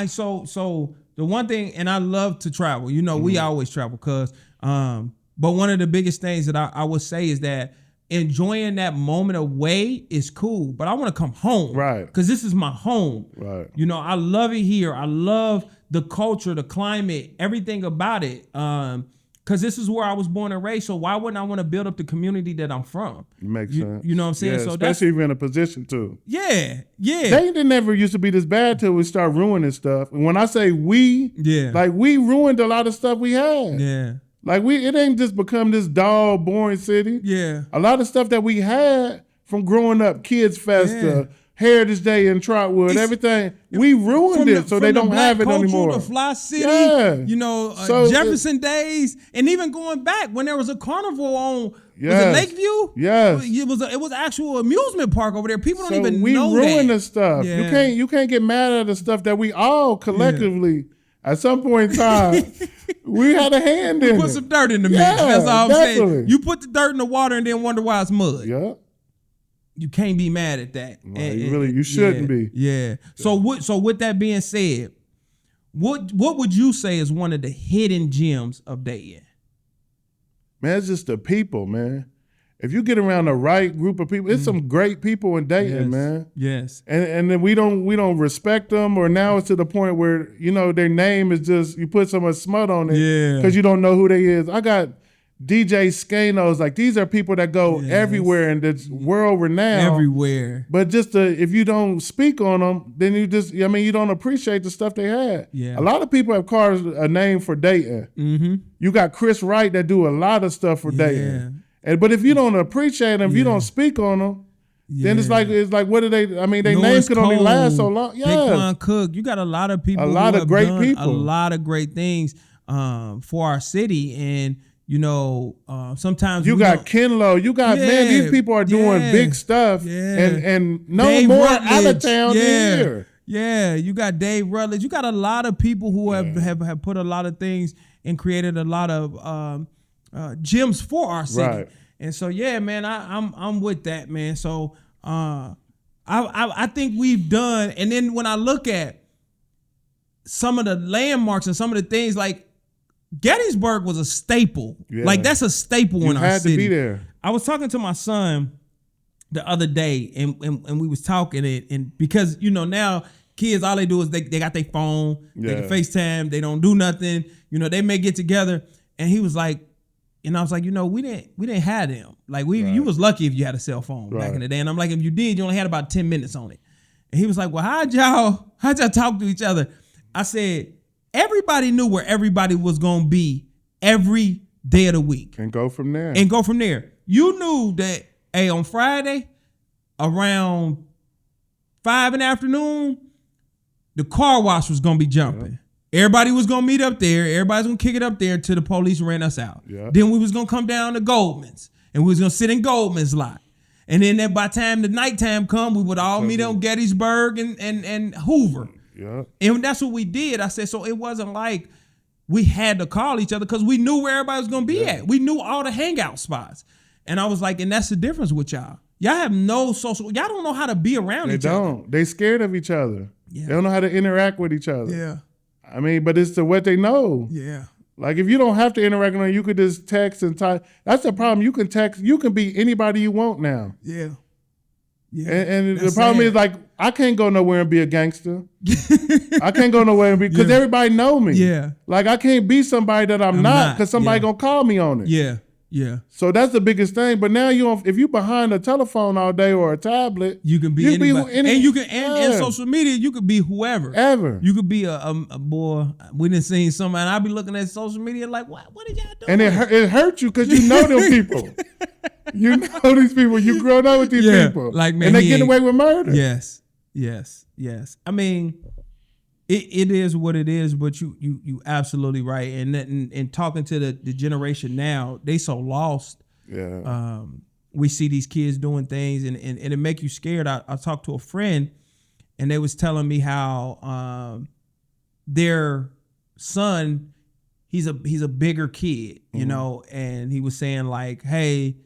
So the one thing, and I love to travel. We always travel because, but one of the biggest things that I would say is that enjoying that moment away is cool, but I want to come home. Right. Because this is my home. Right. I love it here. I love the culture, the climate, everything about it. Because this is where I was born and raised. So why wouldn't I want to build up the community that I'm from? Makes sense. You know what I'm saying? Yeah, so especially if you're in a position to. Yeah. They never used to be this bad till we start ruining stuff. And when I say we, like we ruined a lot of stuff we had. Yeah. Like it ain't just become this dull, boring city. Yeah. A lot of stuff that we had from growing up, Kids Fest, Heritage Day in Trotwood, everything, we ruined it, so they don't have it anymore. The Fly City, Jefferson days, and even going back when there was a carnival on, was it Lakeview? Yes. It was actual amusement park over there. People don't even know we ruined that. the stuff. Yeah. You can't get mad at the stuff that we all collectively, at some point in time, we had a hand in it. Put some dirt in the mix. That's all I'm saying. You put the dirt in the water and then wonder why it's mud. Yeah. you can't be mad at that. No, you shouldn't be. Yeah. So with that being said, what would you say is one of the hidden gems of Dayton? Man, it's just the people, man. If you get around the right group of people, it's some great people in Dayton, man. Yes. And then we don't respect them, or now it's to the point where, you know, their name is just, you put so much smut on it because you don't know who they is. I got DJ Skanos, like these are people that go everywhere and that's world renowned. Everywhere. But just if you don't speak on them, then you don't appreciate the stuff they had. Yeah. A lot of people have carved a name for Dayton. Mm-hmm. You got Chris Wright that do a lot of stuff for Dayton. But if you don't appreciate them, if you don't speak on them, then it's like what do they? I mean, their names could only last so long. Yeah, Daquan Cook, you got a lot of people, a lot of great people, a lot of great things for our city, and you know, sometimes you got Kenlo, you got man, these people are doing big stuff, and no Dave more Rutledge, out of town than here. Yeah, you got Dave Rutledge, you got a lot of people who have put a lot of things and created a lot of gems for our city. Right. And so man, I'm with that, man. So I think we've done, and then when I look at some of the landmarks and some of the things, like Gettysburg was a staple. Yeah. Like that's a staple in our city. You had to be there. I was talking to my son the other day, and we was talking and because you know now kids, all they do is they got their phone, they can FaceTime, they don't do nothing. You know, they may get together, and he was like, and I was like, you know, we didn't have them. Like you was lucky if you had a cell phone back in the day. And I'm like, if you did, you only had about 10 minutes on it. And he was like, well, how'd y'all talk to each other? I said, everybody knew where everybody was gonna be every day of the week. And go from there. You knew that, hey, on Friday, around 5 in the afternoon, the car wash was gonna be jumping. Yep. Everybody was gonna meet up there. Everybody's gonna kick it up there till the police ran us out. Yep. Then we was gonna come down to Goldman's, and we was gonna sit in Goldman's lot. And then by the time the nighttime come, we would all meet on Gettysburg and Hoover. Yeah. And that's what we did. I said, so it wasn't like we had to call each other because we knew where everybody was gonna be at. We knew all the hangout spots. And I was like, and that's the difference with y'all. Y'all have no y'all don't know how to be around each other. They scared of each other. Yeah. They don't know how to interact with each other. Yeah. I mean, but it's what they know. Yeah. Like if you don't have to interact with them, you could just text and type. That's the problem. You can text. You can be anybody you want now. Yeah. Yeah. And the problem is like I can't go nowhere and be a gangster. I can't go nowhere and be because everybody know me. Yeah. Like I can't be somebody that I'm not because somebody gonna call me on it. Yeah. Yeah. So that's the biggest thing. But now if you behind a telephone all day or a tablet, you can be anybody. And you can and social media, you could be whoever. Ever. You could be a boy. We done seen somebody, and I be looking at social media like, what are y'all doing? And it hurt you because you know them people. You know these people. You grown up with these people. Like, man, and they get away with murder. Yes. Yes. Yes. I mean, it is what it is, but you absolutely right. And talking to the generation now, they so lost. Yeah. We see these kids doing things and it make you scared. I talked to a friend and they was telling me how their son, he's a bigger kid, you know, and he was saying like, hey,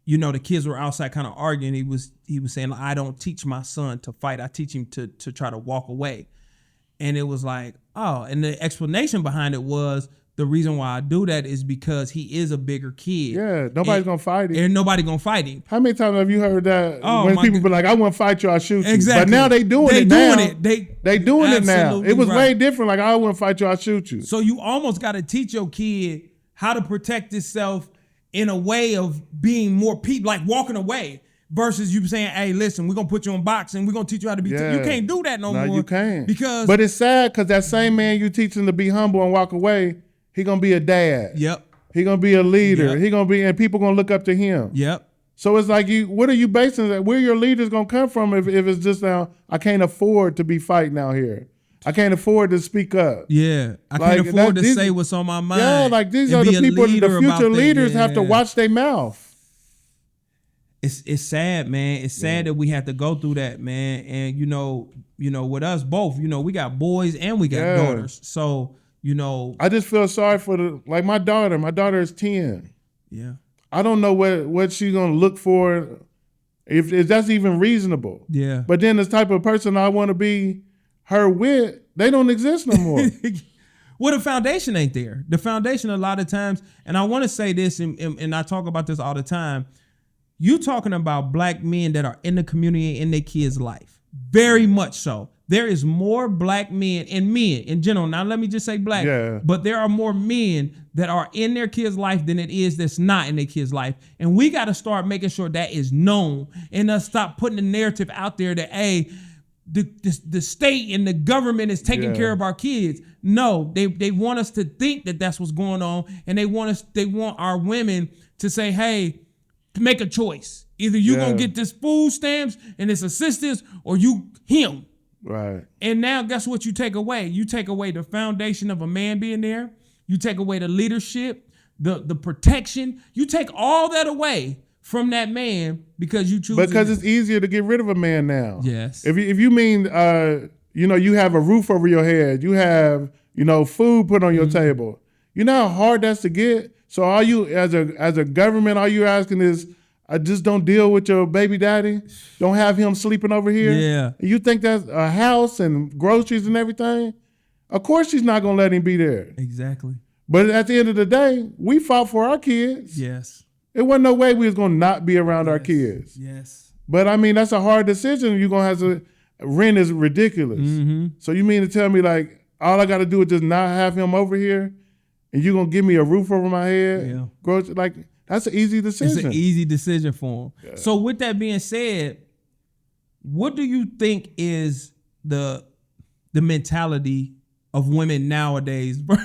you know, the kids were outside kind of arguing. He was saying, I don't teach my son to fight. I teach him to try to walk away. And it was like, oh, and the explanation behind it was the reason why I do that is because he is a bigger kid. Yeah, nobody's going to fight him. And nobody going to fight him. How many times have you heard that when people be like, I won't fight you, I'll shoot you. Exactly. But now they doing it now. They doing it now. It was way different. Like, I won't fight you, I'll shoot you. So you almost got to teach your kid how to protect himself in a way of being more people, like walking away, versus you saying, hey, listen, we're going to put you on boxing. We're going to teach you how to be. You can't do that no more. You can't. But it's sad because that same man you teach him to be humble and walk away, he going to be a dad. Yep. He going to be a leader. Yep. He going to be, and people going to look up to him. Yep. So it's like, what are you basing that? Where your leaders going to come from if it's just now, I can't afford to be fighting out here. I can't afford to speak up. Yeah, I can't afford to say what's on my mind. Yeah, like these are the people, the future leaders have to watch their mouth. It's sad, man. It's sad that we have to go through that, man. And you know, with us both, you know, we got boys and we got daughters. So, you know, I just feel sorry for my daughter. My daughter is 10. Yeah. I don't know what she's gonna look for, if that's even reasonable. Yeah. But then this type of person I want to be her with, they don't exist no more. Well, the foundation ain't there. The foundation a lot of times, and I want to say this, and I talk about this all the time. You talking about black men that are in the community in their kids' life. Very much so. There is more black men and men in general. Now, let me just say black, but there are more men that are in their kids' life than it is that's not in their kids' life. And we got to start making sure that is known and us stop putting the narrative out there that, hey, the state and the government is taking care of our kids. No, they want us to think that that's what's going on. And they want our women to say, hey, to make a choice. Either you gonna get this food stamps and this assistance or him. Right. And now guess what you take away? You take away the foundation of a man being there. You take away the leadership, the protection. You take all that away from that man because you choose. Because it's easier to get rid of a man now. Yes. If you mean, you have a roof over your head, you have, food put on your table. You know how hard that's to get? So are you, as a government, all you asking is, I just don't deal with your baby daddy. Don't have him sleeping over here. Yeah. And you think that's a house and groceries and everything? Of course she's not going to let him be there. Exactly. But at the end of the day, we fought for our kids. Yes. It wasn't no way we was going to not be around our kids. Yes. But I mean, that's a hard decision. You're going to have to, rent is ridiculous. Mm-hmm. So you mean to tell me like, all I got to do is just not have him over here and you're going to give me a roof over my head? Yeah. Grocery, like, that's an easy decision. It's an easy decision for him. Yeah. So with that being said, what do you think is the mentality of women nowadays, bro?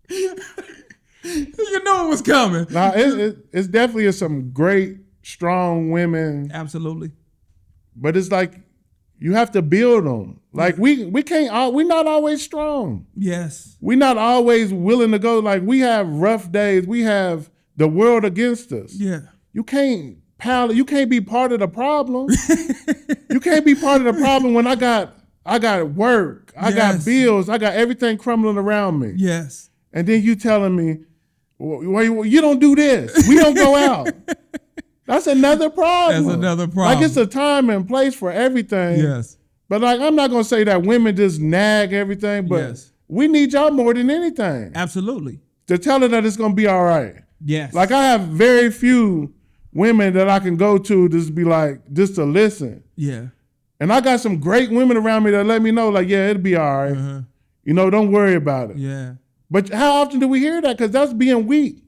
You know it was coming. Nah, it's definitely some great, strong women. Absolutely. But it's like you have to build them. Like we're not always strong. Yes. We're not always willing to go. Like we have rough days. We have the world against us. Yeah. You can't be part of the problem. You can't be part of the problem when I got work. I got bills. I got everything crumbling around me. Yes. And then you telling me, well, you don't do this. We don't go out. That's another problem. That's another problem. Like it's a time and place for everything. Yes. But like I'm not gonna say that women just nag everything, but we need y'all more than anything. Absolutely. To tell her that it's gonna be all right. Yes. Like I have very few women that I can go to just to listen. Yeah. And I got some great women around me that let me know, like, yeah, it'll be all right. Uh-huh. Don't worry about it. Yeah. But how often do we hear that? Because that's being weak.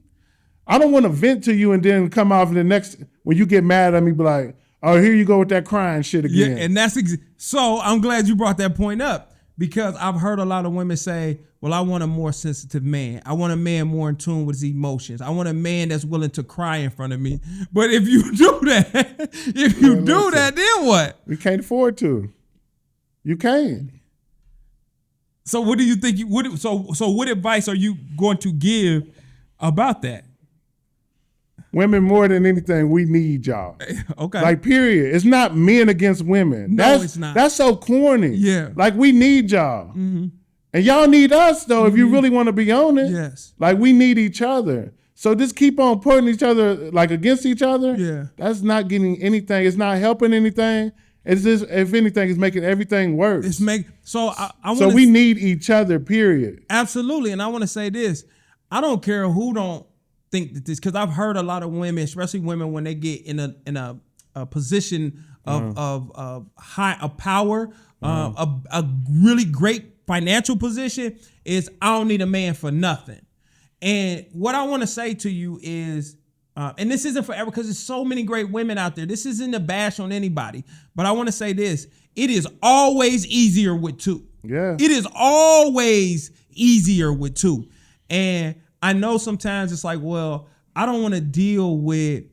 I don't want to vent to you and then come off and the next, when you get mad at me, be like, oh, here you go with that crying shit again. Yeah, and that's so I'm glad you brought that point up because I've heard a lot of women say, well, I want a more sensitive man. I want a man more in tune with his emotions. I want a man that's willing to cry in front of me. But if you do that, then what? We can't afford to. You can't. So what do you think so what advice are you going to give about that? Women, more than anything, we need y'all. Okay. Like, period. It's not men against women. No, it's not. That's so corny. Yeah. Like, we need y'all. Mm-hmm. And y'all need us, though, if you really want to be on it. Yes. Like, we need each other. So just keep on putting each other, like, against each other. Yeah. That's not getting anything. It's not helping anything. It's just, if anything, it's making everything worse. So we need each other, period. Absolutely. And I want to say this. I don't care who don't think that this, because I've heard a lot of women, especially women, when they get in a position of power, a really great financial position, is I don't need a man for nothing. And what I want to say to you is, and this isn't forever because there's so many great women out there. This isn't a bash on anybody, but I want to say this: it is always easier with two. Yeah, it is always easier with two, and I know sometimes it's like, well, I don't want to deal with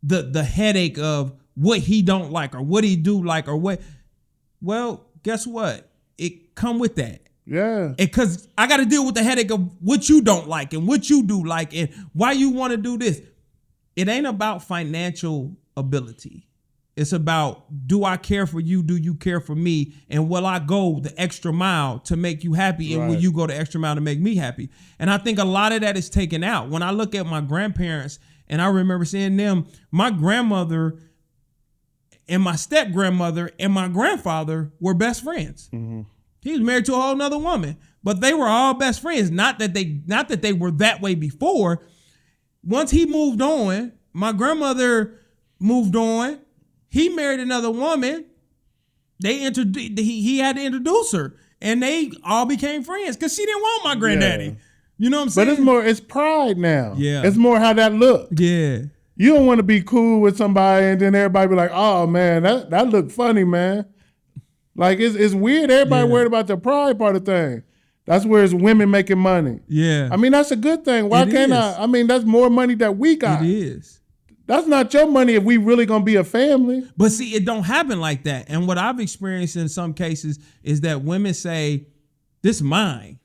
the headache of what he don't like or what he do like or what. Well, guess what? It come with that. Yeah. Because I got to deal with the headache of what you don't like and what you do like and why you want to do this. It ain't about financial ability. It's about, do I care for you? Do you care for me? And will I go the extra mile to make you happy? And will you go the extra mile to make me happy? And I think a lot of that is taken out. When I look at my grandparents, and I remember seeing them, my grandmother and my step grandmother and my grandfather were best friends. Mm-hmm. He was married to a whole nother woman, but they were all best friends. Not that they were that way before. Once he moved on, my grandmother moved on. He married another woman. He had to introduce her, and they all became friends because she didn't want my granddaddy. Yeah. You know what I'm saying? But it's pride now. Yeah. It's more how that look. Yeah. You don't want to be cool with somebody and then everybody be like, oh man, that looked funny, man. Like it's weird. Everybody worried about the pride part of thing. That's where it's women making money. Yeah. I mean, that's a good thing. Why can't I? I mean, that's more money that we got. It is. That's not your money if we really gonna be a family. But see, it don't happen like that. And what I've experienced in some cases is that women say, this mine.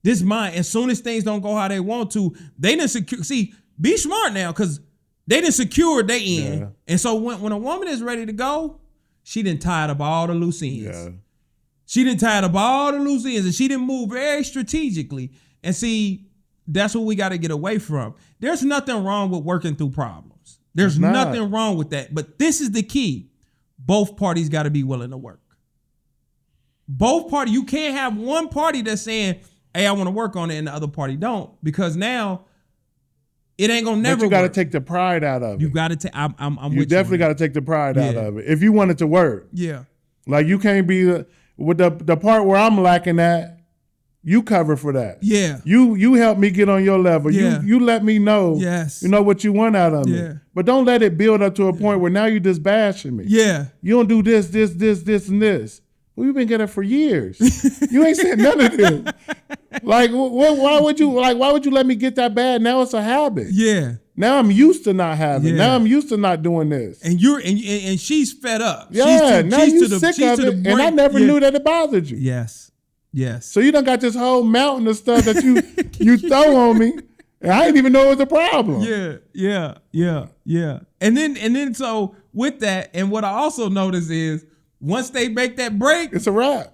This mine. As soon as things don't go how they want to, they didn't secure. See, be smart now, because they didn't secure their end. Yeah. And so when a woman is ready to go, she done tied up all the loose ends. Yeah. She done tied up all the loose ends, and she didn't move very strategically. And see, that's what we got to get away from. There's nothing wrong with working through problems. There's nothing wrong with that. But this is the key. Both parties got to be willing to work. Both parties. You can't have one party that's saying, hey, I want to work on it, and the other party don't, because now it ain't gonna never. But you got to take the pride out of it. You got to take. You definitely got to take the pride out of it if you want it to work. Yeah. Like you can't be with the part where I'm lacking at. You cover for that. Yeah. You help me get on your level. Yeah. You let me know. Yes. You know what you want out of me. But don't let it build up to a point where now you just bashing me. Yeah. You don't do this, and this. Well, we've been getting it for years. You ain't said none of this. Like, why would you let me get that bad? Now it's a habit. Yeah. Now I'm used to not having. Yeah. Now I'm used to not doing this. And and she's fed up. Yeah. Now you're sick of it, and I never knew that it bothered you. Yes. Yes. So you done got this whole mountain of stuff that you throw on me, and I didn't even know it was a problem. Yeah. And then so with that, and what I also notice is once they make that break, it's a wrap.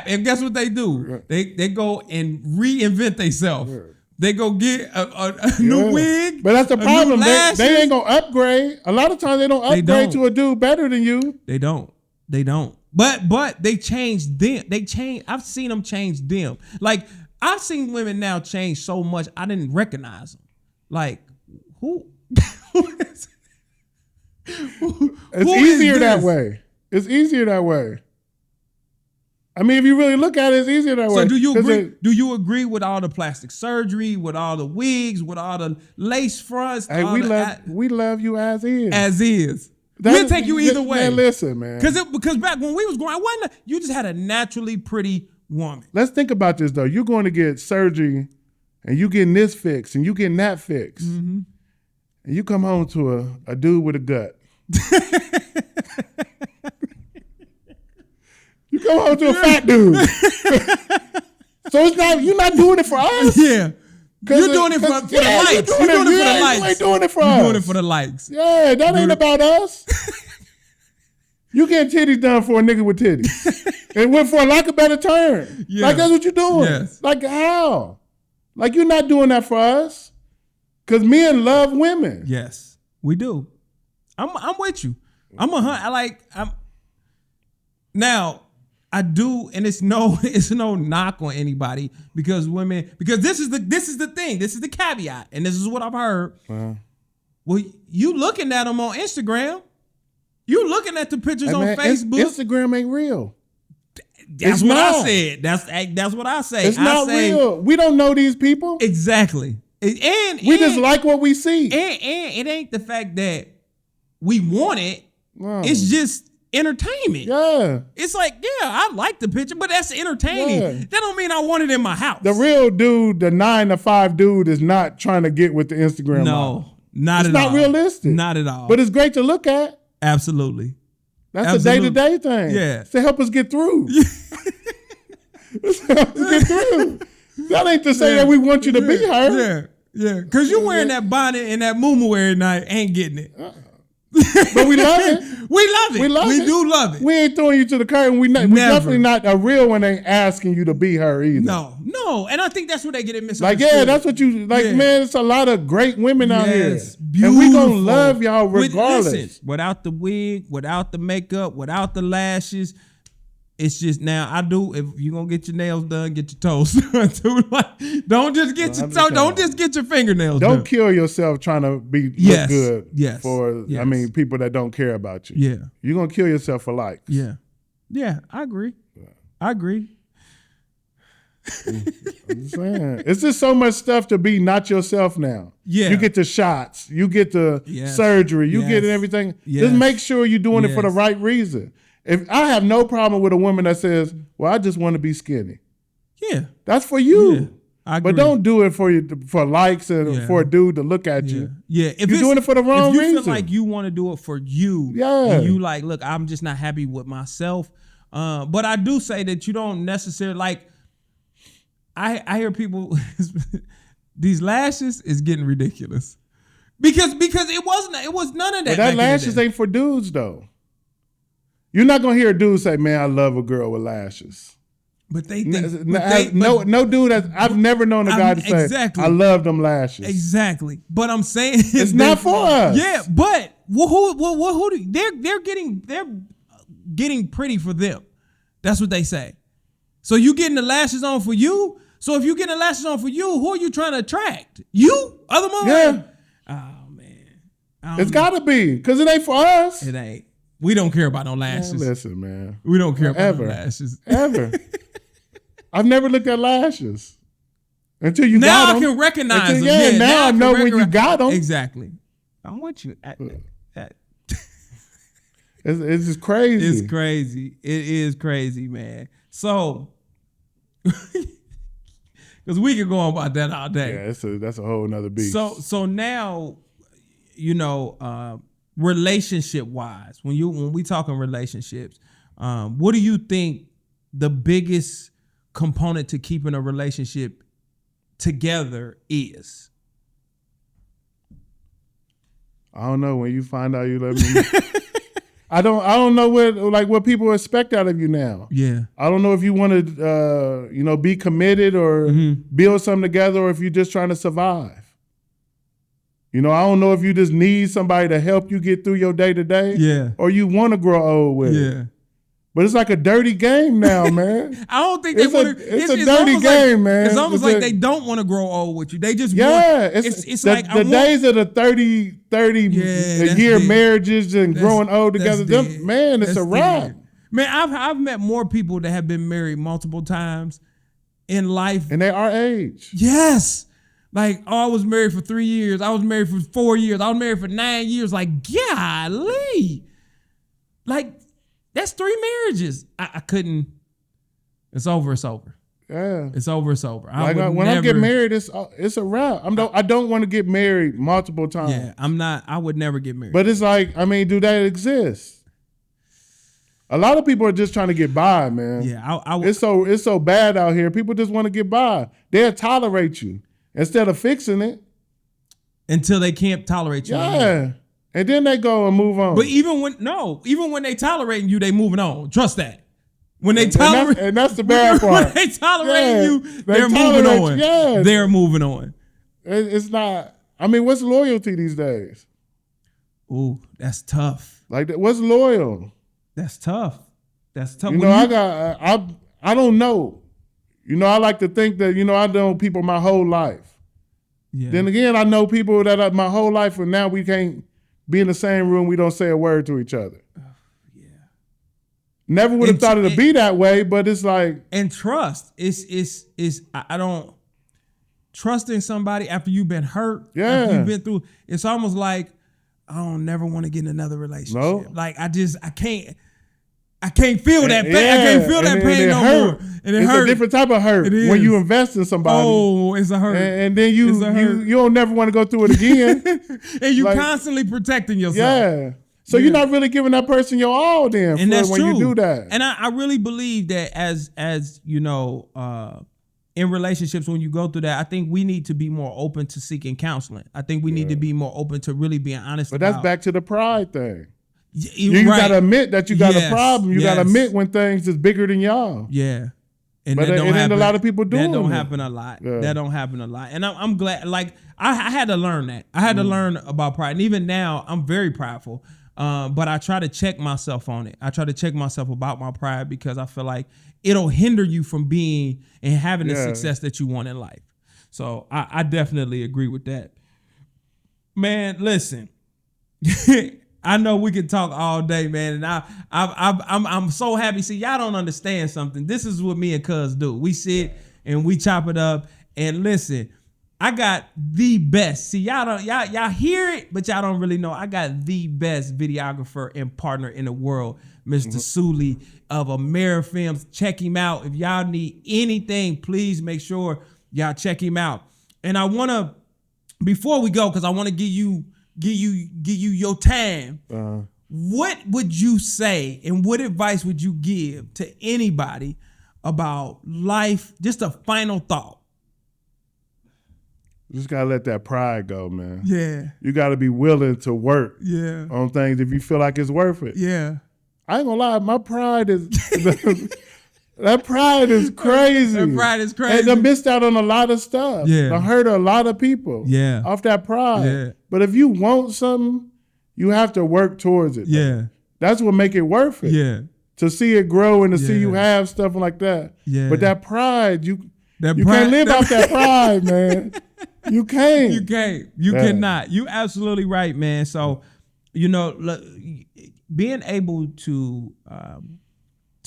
And guess what they do? They go and reinvent themselves. Yeah. They go get a new wig. But that's the problem. They ain't gonna upgrade. A lot of times they don't upgrade to a dude better than you. They don't. But they change them. I've seen them change them. Like I've seen women now change so much I didn't recognize them. Like who? It's easier that way. It's easier that way. I mean, if you really look at it, it's easier that way. So do you agree? Do you agree with all the plastic surgery, with all the wigs, with all the lace fronts? Hey, we love you as is. As is. We'll take you either way. Man, listen, man. Because back when we was growing, you just had a naturally pretty woman. Let's think about this though. You're going to get surgery, and you getting this fixed, and you getting that fixed, and you come home to a dude with a gut. You come home to a fat dude. So you're not doing it for us. Yeah. You're doing it for the likes. You're doing it for the likes. You ain't doing it for us. You're doing it for the likes. Yeah, that ain't about us. You getting titties done for a nigga with titties. And went for a lack of better term. Yeah. Like that's what you're doing. Yes. Like how? Like you're not doing that for us. Because men love women. Yes, we do. I'm with you. I do, and it's no knock on anybody because this is the thing, this is the caveat, and this is what I've heard. Well, you looking at them on Instagram, you looking at the pictures on Facebook. Instagram ain't real. That's what I said. That's what I say. It's not real. We don't know these people. Exactly. And we just like what we see. And it ain't the fact that we want it. No. It's just entertainment. Yeah. It's like, yeah, I like the picture, but that's entertaining. Yeah. That don't mean I want it in my house. The real dude, the 9 to 5 dude, is not trying to get with the Instagram model. Not at all. It's not realistic. Not at all. But it's great to look at. Absolutely. That's a day-to-day thing. Yeah. It's to help us get through. It's to help us get through. That ain't to say that we want you to be her. Yeah. Because you wearing that bonnet and that muumuu every night, ain't getting it. But we love it. We love it. We do love it. We ain't throwing you to the curb. We definitely not a real one. Ain't asking you to be her either. No. And I think that's where they get it misunderstood. Like, yeah, that's what you like, man. It's a lot of great women out here, beautiful. And we gonna love y'all regardless. Listen, without the wig, without the makeup, without the lashes. It's just now I do. If you're gonna get your nails done, get your toes done too. Like, don't just get your toe. Don't just get your fingernails done. Don't kill yourself trying to look good. Yes. I mean, people that don't care about you. Yeah. You're gonna kill yourself for likes. Yeah. Yeah. I agree. I'm just saying. It's just so much stuff to be not yourself now. Yeah. You get the shots. You get the surgery. You get everything. Just make sure you're doing it for the right reason. If I have no problem with a woman that says, "Well, I just want to be skinny," that's for you. Yeah, I agree. But don't do it for likes and for a dude to look at you. Yeah, if you're doing it for the wrong reason. If you feel like you want to do it for you, and you like, look, I'm just not happy with myself. But I do say that you don't necessarily like. I hear people these lashes is getting ridiculous because it was none of that. But that lashes ain't for dudes though. You're not gonna hear a dude say, "Man, I love a girl with lashes." But they think no dude. I've never known a guy to say, "I love them lashes." Exactly. But I'm saying it's not for us. Yeah, but they're getting pretty for them. That's what they say. So you getting the lashes on for you? So if you getting the lashes on for you, who are you trying to attract? You? Other motherfuckers? Yeah. Oh man. It's gotta be, because it ain't for us. It ain't. We don't care about no lashes. Man, listen, man. We don't care about no lashes. Ever. I've never looked at lashes until you now got them. Now I can recognize them. Yeah, now I know when you got them. Exactly. I'm with you. It's just crazy. It's crazy. It is crazy, man. So, because we could go on about that all day. Yeah, that's a whole nother beast. So now, relationship wise, when we talking relationships, what do you think the biggest component to keeping a relationship together is? I don't know. When you find out you love me, I don't know what people expect out of you now. Yeah, I don't know if you want to be committed or build something together, or if you're just trying to survive. I don't know if you just need somebody to help you get through your day to day, or you want to grow old with it. But it's like a dirty game now, man. I don't think they want to. It's a dirty game, man. It's almost like they don't want to grow old with you. They just want. It's like the days of the 30 year marriages and growing old together. Man, it's a wrap. Man, I've met more people that have been married multiple times in life, and they are age. Yes. Like, I was married for 3 years. I was married for 4 years. I was married for 9 years. Like, golly. Like, that's 3 marriages. I couldn't. It's over. Yeah. It's over. When I get married, it's a wrap. I don't want to get married multiple times. Yeah, I'm not. I would never get married. But it's like, do that exist? A lot of people are just trying to get by, man. Yeah, it's so bad out here. People just want to get by. They'll tolerate you instead of fixing it until they can't tolerate you. Yeah, and then they go and move on. But even when they tolerating you, they moving on. Trust that. When they tolerate, and that's the bad part. When they tolerating you, they're moving on. Yeah, they're moving on. It's not. What's loyalty these days? Ooh, that's tough. Like, what's loyal? That's tough. That's tough. I don't know. I like to think that, I know people my whole life. Yeah. Then again, I know people that my whole life, and now we can't be in the same room. We don't say a word to each other. Yeah. Never would have thought it'd be that way, but it's like. And trust. I don't. Trusting somebody after you've been hurt. Yeah. After you've been through. It's almost like, I don't never want to get in another relationship. No. Like, I can't feel that pain. I can't feel that pain no more. And it's a different type of hurt when you invest in somebody. Oh, it's a hurt. And then you don't never want to go through it again. And you constantly protecting yourself. Yeah. So you're not really giving that person your all then and that's when true. You do that. And I really believe that as in relationships, when you go through that, I think we need to be more open to seeking counseling. I think we need to be more open to really being honest. But that's back to the pride thing. You got to admit that you got a problem. You got to admit when things is bigger than y'all. Yeah. And but it ain't a lot of people doing that. That don't happen a lot. Yeah. That don't happen a lot. And I'm glad, like, I had to learn that. I had to learn about pride. And even now, I'm very prideful. But I try to check myself on it. I try to check myself about my pride because I feel like it'll hinder you from being and having the success that you want in life. So I definitely agree with that. Man, listen. I know we can talk all day, man, and I'm so happy. See, y'all don't understand something. This is what me and Cuz do. We sit and we chop it up. And listen, I got the best. See, y'all hear it, but y'all don't really know. I got the best videographer and partner in the world, Mr. Sully of Amerifilms. Check him out. If y'all need anything, please make sure y'all check him out. And I wanna, before we go, because I want to give you your time. What would you say and what advice would you give to anybody about life? Just a final thought. You just gotta let that pride go, man. Yeah. You gotta be willing to work on things if you feel like it's worth it. Yeah. I ain't gonna lie, my pride is that pride is crazy. That pride is crazy. And I missed out on a lot of stuff. Yeah. I hurt a lot of people off that pride. Yeah. But if you want something, you have to work towards it. Yeah. That's what make it worth it. Yeah. To see it grow and to see you have stuff like that. Yeah. But that pride, you can't live off that pride, man. You can't. You can't. You cannot. You absolutely right, man. So, look, being able to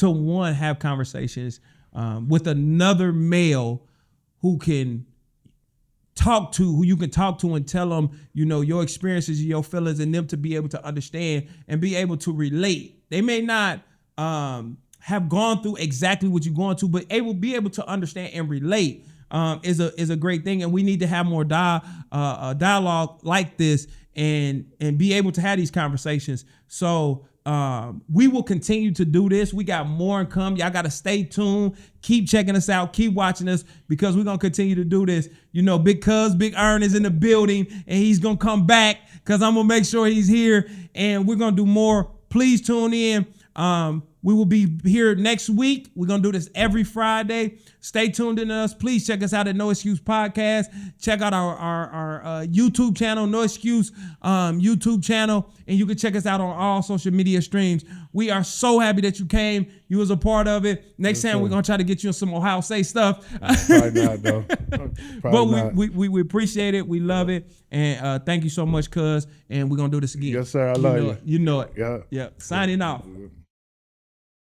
one, have conversations with another male who you can talk to and tell them, your experiences, your feelings, and them to be able to understand and be able to relate. They may not have gone through exactly what you're going through, but be able to understand and relate is a great thing. And we need to have more dialogue like this and be able to have these conversations. So we will continue to do this. We got more to come. Y'all got to stay tuned. Keep checking us out. Keep watching us because we're going to continue to do this. Big Earn is in the building and he's going to come back because I'm going to make sure he's here and we're going to do more. Please tune in. We will be here next week. We're going to do this every Friday. Stay tuned in to us. Please check us out at No Excuse Podcast. Check out our YouTube channel, No Excuse YouTube channel. And you can check us out on all social media streams. We are so happy that you came. You was a part of it. Next time we're going to try to get you some Ohio State stuff. Probably not, though. But we appreciate it. We love it. And thank you so much, cuz. And we're going to do this again. Yes, sir. I love you. You know it. Yeah. Yeah. Signing off.